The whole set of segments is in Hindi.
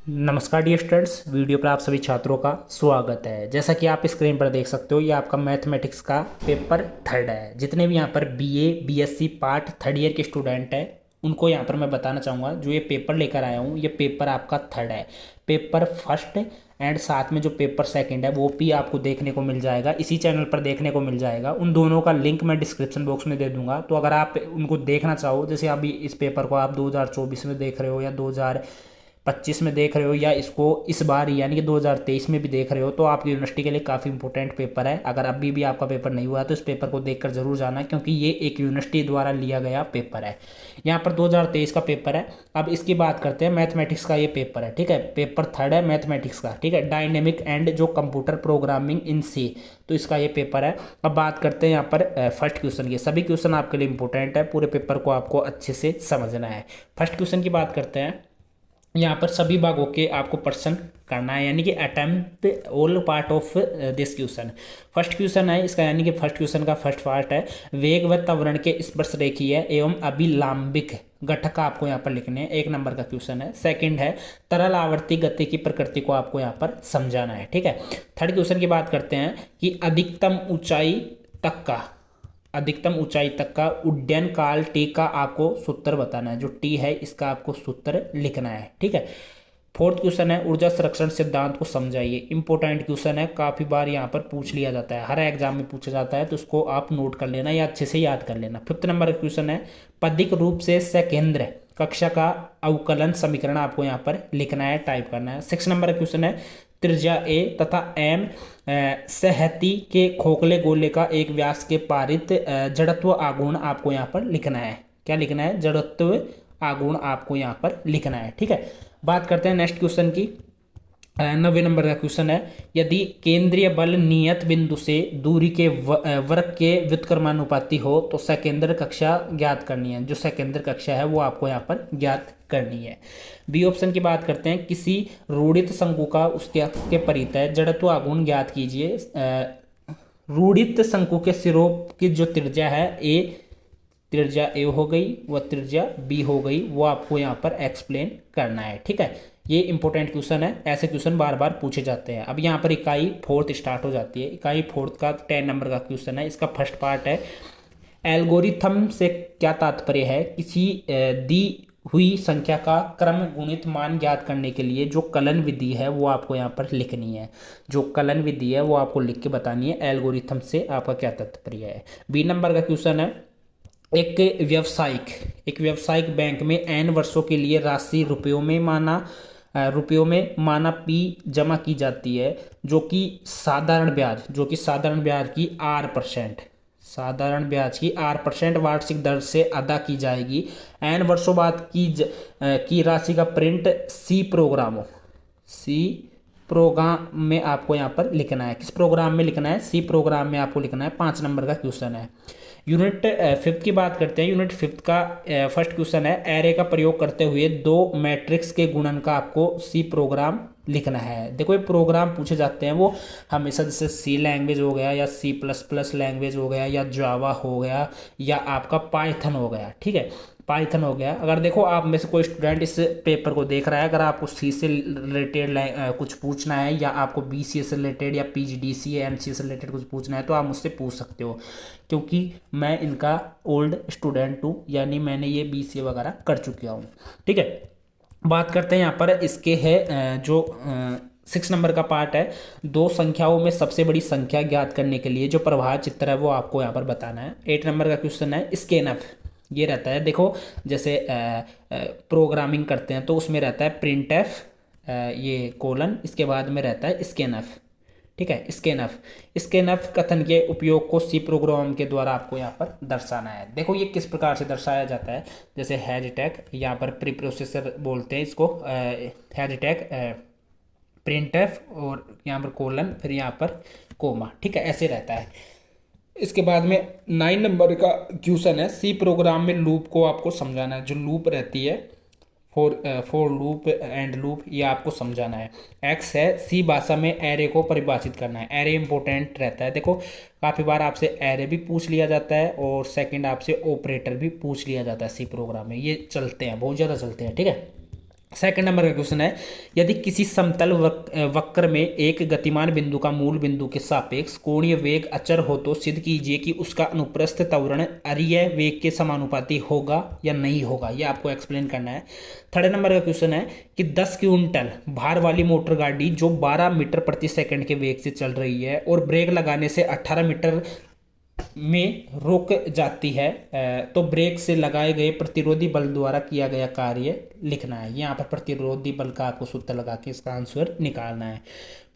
नमस्कार डियर स्टूडेंट्स, वीडियो पर आप सभी छात्रों का स्वागत है। जैसा कि आप स्क्रीन पर देख सकते हो, ये आपका मैथमेटिक्स का पेपर थर्ड है। जितने भी यहाँ पर BA BSc part third year के स्टूडेंट हैं उनको यहाँ पर मैं बताना चाहूँगा, जो ये पेपर लेकर आया हूँ ये पेपर आपका थर्ड है। पेपर फर्स्ट एंड साथ में जो पेपर सेकंड है वो भी आपको देखने को मिल जाएगा, इसी चैनल पर देखने को मिल जाएगा। उन दोनों का लिंक मैं डिस्क्रिप्शन बॉक्स में दे दूंगा, तो अगर आप उनको देखना चाहो, जैसे अभी इस पेपर को आप 2024 में देख रहे हो या 2025 में देख रहे हो या इसको इस बार यानी कि 2023 में भी देख रहे हो, तो आपकी यूनिवर्सिटी के लिए काफ़ी इंपॉर्टेंट पेपर है। अगर अभी भी आपका पेपर नहीं हुआ है तो इस पेपर को देखकर जरूर जाना, क्योंकि ये एक यूनिवर्सिटी द्वारा लिया गया पेपर है। यहाँ पर 2023 का पेपर है। अब इसकी बात करते हैं, मैथमेटिक्स का ये पेपर है, ठीक है। पेपर थर्ड है मैथमेटिक्स का, ठीक है। डायनेमिक एंड जो कंप्यूटर प्रोग्रामिंग इन सी, तो इसका ये पेपर है। अब बात करते हैं यहाँ पर फर्स्ट क्वेश्चन की। सभी क्वेश्चन आपके लिए इंपॉर्टेंट है, पूरे पेपर को आपको अच्छे से समझना है। फर्स्ट क्वेश्चन की बात करते हैं। यहाँ पर सभी भागों के आपको प्रश्न करना है, यानी कि attempt all part of this question. First question है इसका, यानी कि फर्स्ट क्वेश्चन का फर्स्ट पार्ट है, वेग व त्वरण के स्पर्श रेखीय एवं अभिलाम्बिक घटक आपको यहाँ पर लिखने हैं। एक नंबर का क्वेश्चन है। सेकंड है, तरल आवर्ती गति की प्रकृति को आपको यहाँ पर समझाना है, ठीक है। थर्ड क्वेश्चन की बात करते हैं कि अधिकतम ऊंचाई तक का उड्डयन काल टी का आपको सूत्र बताना है। जो टी है इसका आपको सूत्र लिखना है, ठीक है। फोर्थ क्वेश्चन है, ऊर्जा संरक्षण सिद्धांत को समझाइए। इंपॉर्टेंट क्वेश्चन है, काफी बार यहाँ पर पूछ लिया जाता है, हर एग्जाम में पूछा जाता है, तो उसको आप नोट कर लेना या अच्छे से याद कर लेना। फिफ्थ नंबर का क्वेश्चन है, पदिक रूप से सकेंद्र कक्षा का अवकलन समीकरण आपको यहाँ पर लिखना है, टाइप करना है। सिक्स नंबर का क्वेश्चन है, त्रिज्या ए तथा एम सहती के खोखले गोले का एक व्यास के पारित जड़त्व आघूर्ण आपको यहाँ पर लिखना है। क्या लिखना है? जड़त्व आघूर्ण आपको यहाँ पर लिखना है, ठीक है। बात करते हैं नेक्स्ट क्वेश्चन की। 90 नंबर का क्वेश्चन है, यदि केंद्रीय बल नियत बिंदु से दूरी के वर्ग के व्युत्क्रमानुपाती हो तो सकेंद्र कक्षा ज्ञात करनी है। जो सकेंद्र कक्षा है वो आपको यहाँ पर ज्ञात करनी है। बी ऑप्शन की बात करते हैं, किसी रूढ़ित शंकु का उसके परितः जड़त्व आघूर्ण ज्ञात कीजिए। रूढ़ित शंकु के सिरों की जो त्रिज्या है त्रिज्या ए हो गई, व त्रिज्या बी हो गई, वो आपको यहाँ पर एक्सप्लेन करना है, ठीक है। ये इंपॉर्टेंट क्वेश्चन है, ऐसे क्वेश्चन बार बार पूछे जाते हैं। अब यहाँ पर इकाई फोर्थ स्टार्ट हो जाती है। इकाई फोर्थ का 10 नंबर का क्वेश्चन है। इसका फर्स्ट पार्ट है, एल्गोरिथम से क्या तात्पर्य है? किसी दी हुई संख्या का क्रम गुणित मान ज्ञात करने के लिए जो कलन विधि है वो आपको यहाँ पर लिखनी है। जो कलन विधि है वो आपको लिख के बतानी है, एल्गोरिथम से आपका क्या तात्पर्य है। बी नंबर का क्वेश्चन है, एक व्यावसायिक बैंक में n वर्षों के लिए राशि रुपयों में माना पी जमा की जाती है, जो कि साधारण ब्याज की R% वार्षिक दर से अदा की जाएगी। n वर्षों बाद की राशि का प्रिंट सी प्रोग्राम में आपको यहाँ पर लिखना है। किस प्रोग्राम में लिखना है? सी प्रोग्राम में आपको लिखना है। 5 नंबर का क्वेश्चन है। यूनिट फिफ्थ की बात करते हैं। यूनिट फिफ्थ का फर्स्ट क्वेश्चन है, एरे का प्रयोग करते हुए दो मैट्रिक्स के गुणन का आपको सी प्रोग्राम लिखना है। देखो ये प्रोग्राम पूछे जाते हैं वो हमेशा, जैसे सी लैंग्वेज हो गया या C++ लैंग्वेज हो गया या जावा हो गया या आपका पाइथन हो गया, ठीक है। पाइथन हो गया। अगर देखो आप में से कोई स्टूडेंट इस पेपर को देख रहा है, अगर आपको सी से रिलेटेड कुछ पूछना है या आपको BCA से रिलेटेड या PGDCA MCA से रिलेटेड कुछ पूछना है तो आप मुझसे पूछ सकते हो, क्योंकि मैं इनका ओल्ड स्टूडेंट हूँ, यानी मैंने ये BCA वगैरह कर चुका हूँ, ठीक है। बात करते हैं यहाँ पर इसके है जो 6 नंबर का पार्ट है, दो संख्याओं में सबसे बड़ी संख्या ज्ञात करने के लिए जो प्रवाह चित्र है वो आपको यहाँ पर बताना है। 8 नंबर का क्वेश्चन है, स्कैनफ ये रहता है। देखो जैसे प्रोग्रामिंग करते हैं तो उसमें रहता है प्रिंटफ ये कोलन, इसके बाद में रहता है स्कैनफ, ठीक है। स्कैनफ कथन के उपयोग को सी प्रोग्राम के द्वारा आपको यहाँ पर दर्शाना है। देखो ये किस प्रकार से दर्शाया जाता है, जैसे हैज टैग, यहाँ पर प्री प्रोसेसर बोलते हैं इसको, हैज टैग प्रिंटफ और यहाँ पर कोलन, फिर यहाँ पर कोमा, ठीक है, ऐसे रहता है। इसके बाद में 9 नंबर का क्वेश्चन है, सी प्रोग्राम में लूप को आपको समझाना है। जो लूप रहती है फॉर लूप एंड लूप, ये आपको समझाना है। एक्स है, सी भाषा में एरे को परिभाषित करना है। एरे इंपॉर्टेंट रहता है। देखो काफ़ी बार आपसे एरे भी पूछ लिया जाता है और सेकंड आपसे ऑपरेटर भी पूछ लिया जाता है सी प्रोग्राम में। ये चलते हैं, बहुत ज़्यादा चलते हैं, ठीक है। सेकंड नंबर का क्वेश्चन है, यदि किसी समतल वक्र में एक गतिमान बिंदु का मूल बिंदु के सापेक्ष कोणीय वेग अचर हो तो सिद्ध कीजिए कि उसका अनुप्रस्थ त्वरण अरीय वेग के समानुपाती होगा या नहीं होगा। ये आपको एक्सप्लेन करना है। थर्ड नंबर का क्वेश्चन है कि 10 क्विंटल भार वाली मोटर गाड़ी जो 12 मीटर प्रति सेकंड के वेग से चल रही है और ब्रेक लगाने से 18 मीटर में रुक जाती है, तो ब्रेक से लगाए गए प्रतिरोधी बल द्वारा किया गया कार्य लिखना है। यहाँ पर प्रतिरोधी बल का आपको सूत्र लगा के इसका आंसर निकालना है।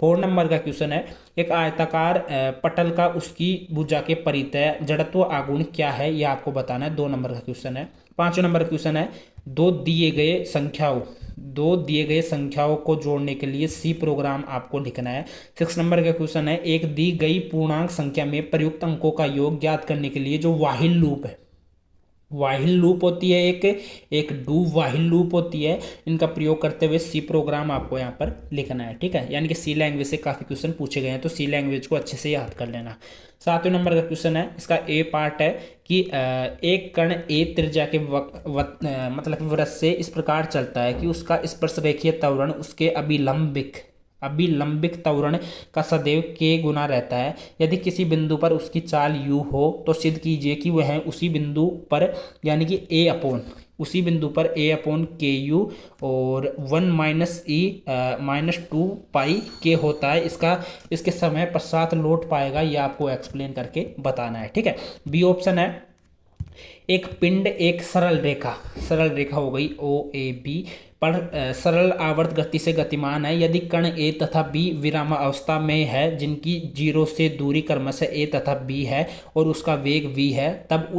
4 नंबर का क्वेश्चन है, एक आयताकार पटल का उसकी भुजा के परितः जड़त्व आघूर्ण क्या है, यह आपको बताना है। 2 नंबर का क्वेश्चन है। 5 नंबर का क्वेश्चन है, दो दिए गए संख्याओं को जोड़ने के लिए सी प्रोग्राम आपको लिखना है। 6 नंबर का क्वेश्चन है, एक दी गई पूर्णांक संख्या में प्रयुक्त अंकों का योग ज्ञात करने के लिए जो व्हाइल लूप है, व्हाइल लूप होती है, एक डू व्हाइल लूप होती है, इनका प्रयोग करते हुए सी प्रोग्राम आपको यहाँ पर लिखना है। ठीक है, यानी कि सी लैंग्वेज से काफ़ी क्वेश्चन पूछे गए हैं, तो सी लैंग्वेज को अच्छे से याद कर लेना। 7वें नंबर का क्वेश्चन है, इसका ए पार्ट है कि एक कण ए त्रिज्या के मतलब वृत्त से इस प्रकार चलता है कि उसका स्पर्श रेखीय त्वरण उसके अभिलंबिक त्वरण का सदैव के गुना रहता है। यदि किसी बिंदु पर उसकी चाल u हो तो सिद्ध कीजिए कि वह उसी बिंदु पर यानी कि उसी बिंदु पर a/, ku और 1 - -2 पाई के होता है। इसके समय पश्चात लौट पाएगा, यह आपको एक्सप्लेन करके बताना है। ठीक है, बी ऑप्शन है, एक पिंड एक सरल रेखा हो गई OAB पर सरल आवर्त गति से गतिमान है। यदि कण ए तथा बी विराम अवस्था में है जिनकी 0 से दूरी क्रमशः ए तथा बी है और उसका वेग v है, तब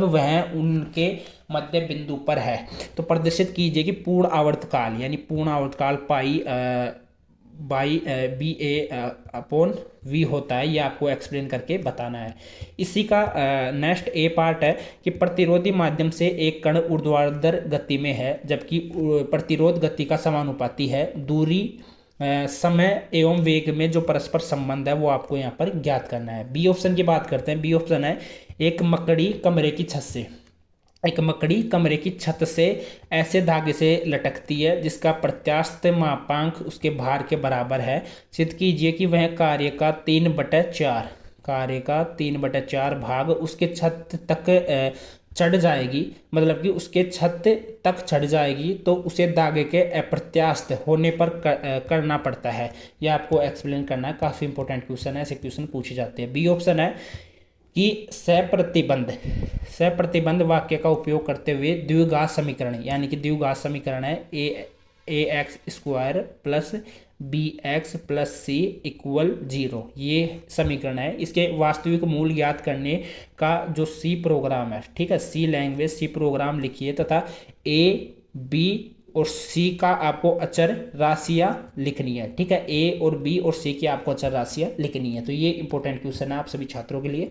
वह उनके मध्य बिंदु पर है, तो प्रदर्शित कीजिए कि पूर्ण आवर्तकाल यानी पूर्ण आवर्तकाल पाई बाई BA/V होता है। ये आपको एक्सप्लेन करके बताना है। इसी का नेक्स्ट ए पार्ट है कि प्रतिरोधी माध्यम से एक कण ऊर्ध्वाधर गति में है जबकि प्रतिरोध गति का समानुपाती है। दूरी समय एवं वेग में जो परस्पर संबंध है वो आपको यहाँ पर ज्ञात करना है। बी ऑप्शन की बात करते हैं। बी ऑप्शन है, एक मकड़ी कमरे की छत से ऐसे धागे से लटकती है जिसका प्रत्यास्थ मापांक उसके भार के बराबर है। सिद्ध कीजिए कि वह कार्य का 3/4 भाग उसके छत तक चढ़ जाएगी, मतलब कि उसके छत तक चढ़ जाएगी, तो उसे धागे के अप्रत्यास्थ होने पर करना पड़ता है। यह आपको एक्सप्लेन करना है। काफ़ी इंपॉर्टेंट क्वेश्चन है, ऐसे क्वेश्चन पूछे जाते हैं। बी ऑप्शन है कि सप्रतिबंध वाक्य का उपयोग करते हुए द्विघात समीकरण यानी कि द्विघात समीकरण है ax² + bx + c = 0, ये समीकरण है। इसके वास्तविक मूल ज्ञात करने का जो सी प्रोग्राम है, ठीक है, सी लैंग्वेज सी प्रोग्राम लिखिए तथा a, b और c का आपको अचर राशियाँ लिखनी है। ठीक है, a और b और c की आपको अचर राशियाँ लिखनी है। तो ये इंपॉर्टेंट क्वेश्चन है आप सभी छात्रों के लिए।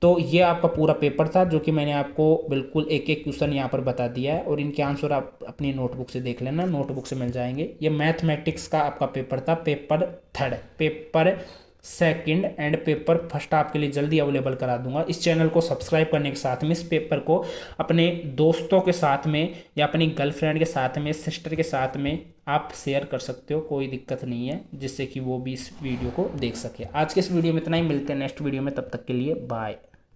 तो ये आपका पूरा पेपर था जो कि मैंने आपको बिल्कुल एक एक क्वेश्चन यहाँ पर बता दिया है और इनके आंसर आप अपनी नोटबुक से देख लेना, नोटबुक से मिल जाएंगे। ये मैथमेटिक्स का आपका पेपर था, पेपर 3, पेपर 2 एंड पेपर 1 आपके लिए जल्दी अवेलेबल करा दूंगा। इस चैनल को सब्सक्राइब करने के साथ में इस पेपर को अपने दोस्तों के साथ में या अपनी गर्लफ्रेंड के साथ में, सिस्टर के साथ में आप शेयर कर सकते हो, कोई दिक्कत नहीं है, जिससे कि वो भी इस वीडियो को देख सके। आज के इस वीडियो में इतना ही, मिलते हैं नेक्स्ट वीडियो में, तब तक के लिए बाय।